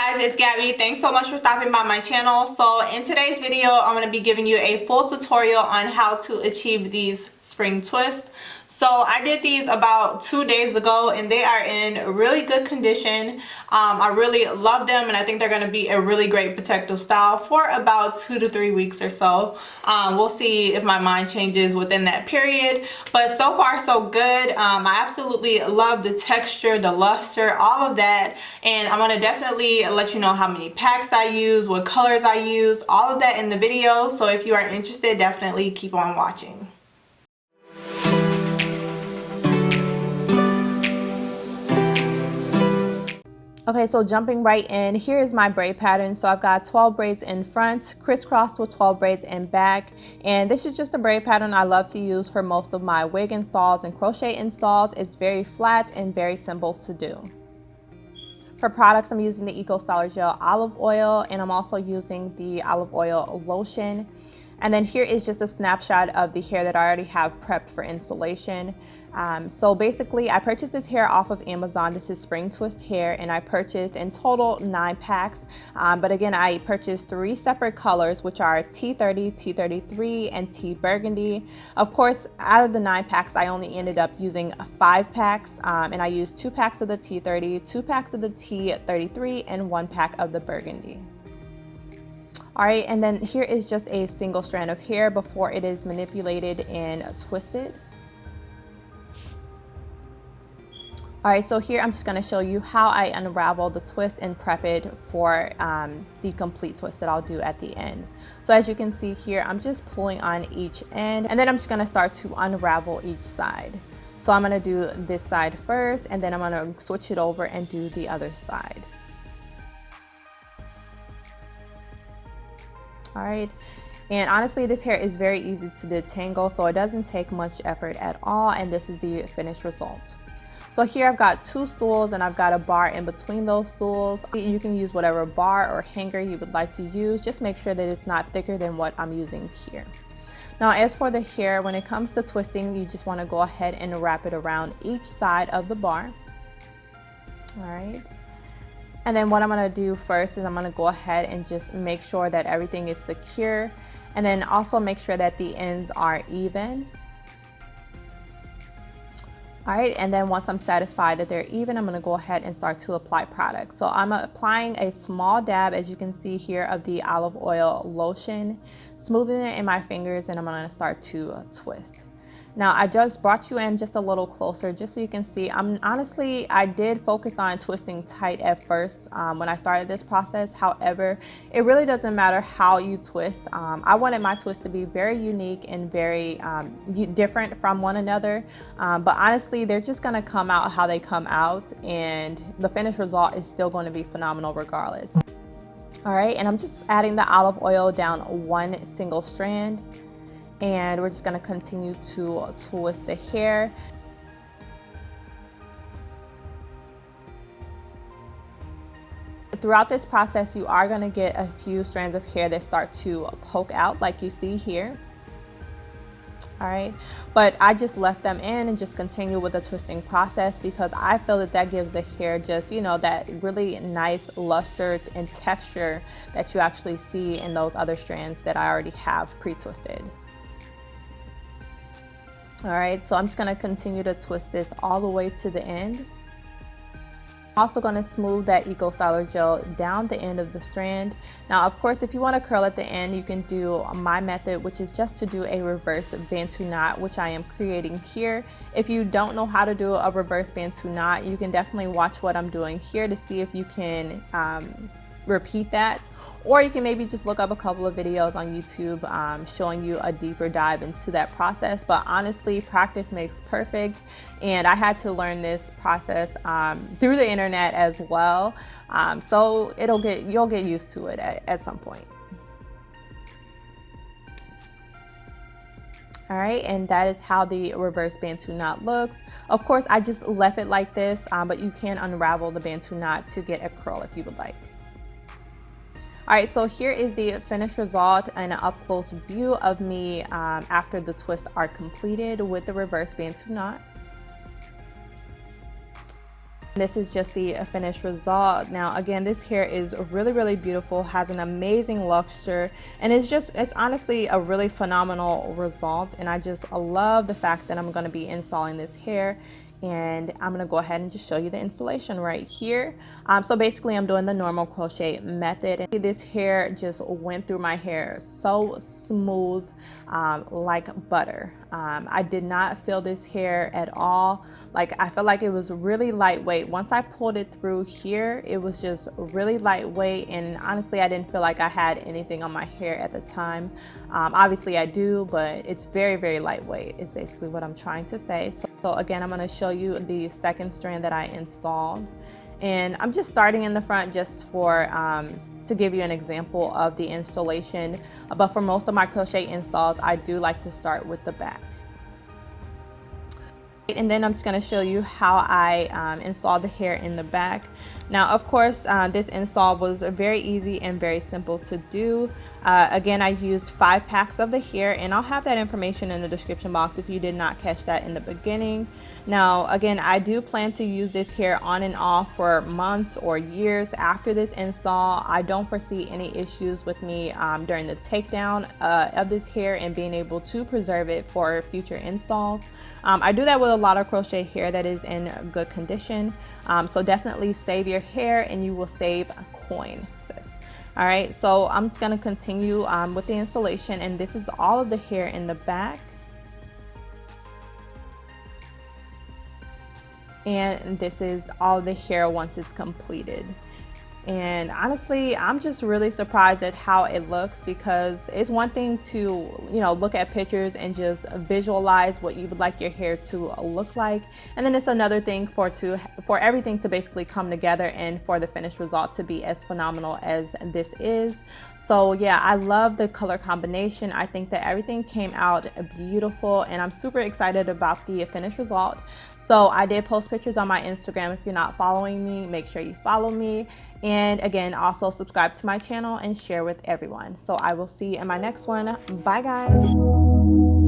guys, it's Gabby. Thanks so much for stopping by my channel. So in today's video, I'm going to be giving you a full tutorial on how to achieve these spring twists. So I did these about 2 days ago and they are in really good condition. I really love them and I think they're going to be a really great protective style for about 2 to 3 weeks or so. We'll see if my mind changes within that period, but so far so good. I absolutely love the texture, the luster, all of that, and I'm going to definitely let you know how many packs I use, what colors I use, all of that in the video. So if you are interested, definitely keep on watching. Okay, so jumping right in, here is my braid pattern. So I've got 12 braids in front, crisscrossed with 12 braids in back. And this is just a braid pattern I love to use for most of my wig installs and crochet installs. It's very flat and very simple to do. For products, I'm using the Eco Styler Gel Olive Oil, and I'm also using the olive oil lotion. And then here is just a snapshot of the hair that I already have prepped for installation. So basically, I purchased this hair off of Amazon. This is Spring Twist hair, and I purchased in total 9 packs. But again, I purchased 3 separate colors, which are T30, T33, and T Burgundy. Of course, out of the 9 packs, I only ended up using 5 packs, and I used 2 packs of the T30, 2 packs of the T33, and 1 pack of the Burgundy. All right, and then here is just a single strand of hair before it is manipulated and twisted. All right, so here I'm just going to show you how I unravel the twist and prep it for the complete twist that I'll do at the end. So as you can see here, I'm just pulling on each end, and then I'm just going to start to unravel each side. So I'm going to do this side first, and then I'm going to switch it over and do the other side. All right, and honestly, this hair is very easy to detangle, so it doesn't take much effort at all, and this is the finished result. So here I've got 2 stools and I've got a bar in between those stools. You can use whatever bar or hanger you would like to use. Just make sure that it's not thicker than what I'm using here. Now, as for the hair, when it comes to twisting, you just want to go ahead and wrap it around each side of the bar. All right. And then what I'm going to do first is I'm going to go ahead and just make sure that everything is secure, and then also make sure that the ends are even. All right, and then once I'm satisfied that they're even, I'm going to go ahead and start to apply product. So I'm applying a small dab, as you can see here, of the olive oil lotion, smoothing it in my fingers, and I'm going to start to twist. Now, I just brought you in just a little closer just so you can see. Honestly, I did focus on twisting tight at first when I started this process. However, it really doesn't matter how you twist. I wanted my twist to be very unique and very different from one another. But honestly, they're just going to come out how they come out, and the finished result is still going to be phenomenal regardless. All right, and I'm just adding the olive oil down one single strand. And we're just going to continue to twist the hair. Throughout this process, you are going to get a few strands of hair that start to poke out like you see here. All right, but I just left them in and just continue with the twisting process because I feel that that gives the hair just, you know, that really nice luster and texture that you actually see in those other strands that I already have pre-twisted. All right, so I'm just going to continue to twist this all the way to the end. I'm also going to smooth that Eco Styler gel down the end of the strand. Now, of course, if you want to curl at the end, you can do my method, which is just to do a reverse bantu knot, which I am creating here. If you don't know how to do a reverse bantu knot, you can definitely watch what I'm doing here to see if you can repeat that. Or you can maybe just look up a couple of videos on YouTube showing you a deeper dive into that process. But honestly, practice makes perfect. And I had to learn this process through the internet as well. So you'll get used to it at some point. All right, and that is how the reverse bantu knot looks. Of course, I just left it like this, but you can unravel the bantu knot to get a curl if you would like. All right, so here is the finished result and an up-close view of me after the twists are completed with the reverse bantu knot. This is just the finished result. Now again, this hair is really beautiful, has an amazing luster, and it's honestly a really phenomenal result. And I just love the fact that I'm going to be installing this hair, and I'm going to go ahead and just show you the installation right here. So basically I'm doing the normal crochet method, and this hair just went through my hair so smooth, like butter. I did not feel this hair at all. Like, I felt like it was really lightweight. Once I pulled it through here, it was just really lightweight, and honestly I didn't feel like I had anything on my hair at the time. Obviously I do, but it's very lightweight is basically what I'm trying to say. So again, I'm going to show you the second strand that I installed, and I'm just starting in the front just for to give you an example of the installation, but for most of my crochet installs I do like to start with the back. And then I'm just going to show you how I installed the hair in the back. Now of course this install was very easy and very simple to do. Again, I used 5 packs of the hair, and I'll have that information in the description box if you did not catch that in the beginning. Now again, I do plan to use this hair on and off for months or years after this install. I don't foresee any issues with me during the takedown of this hair and being able to preserve it for future installs. I do that with a lot of crochet hair that is in good condition. So definitely save your hair and you will save a coin, sis. All right, so I'm just going to continue with the installation, and this is all of the hair in the back. And this is all of the hair once it's completed. And honestly, I'm just really surprised at how it looks, because it's one thing to, you know, look at pictures and just visualize what you would like your hair to look like, and then it's another thing for everything to basically come together and for the finished result to be as phenomenal as this is. So yeah, I love the color combination. I think that everything came out beautiful, and I'm super excited about the finished result. So I did post pictures on my Instagram. If you're not following me, make sure you follow me. And again, also subscribe to my channel and share with everyone. So I will see you in my next one. Bye guys.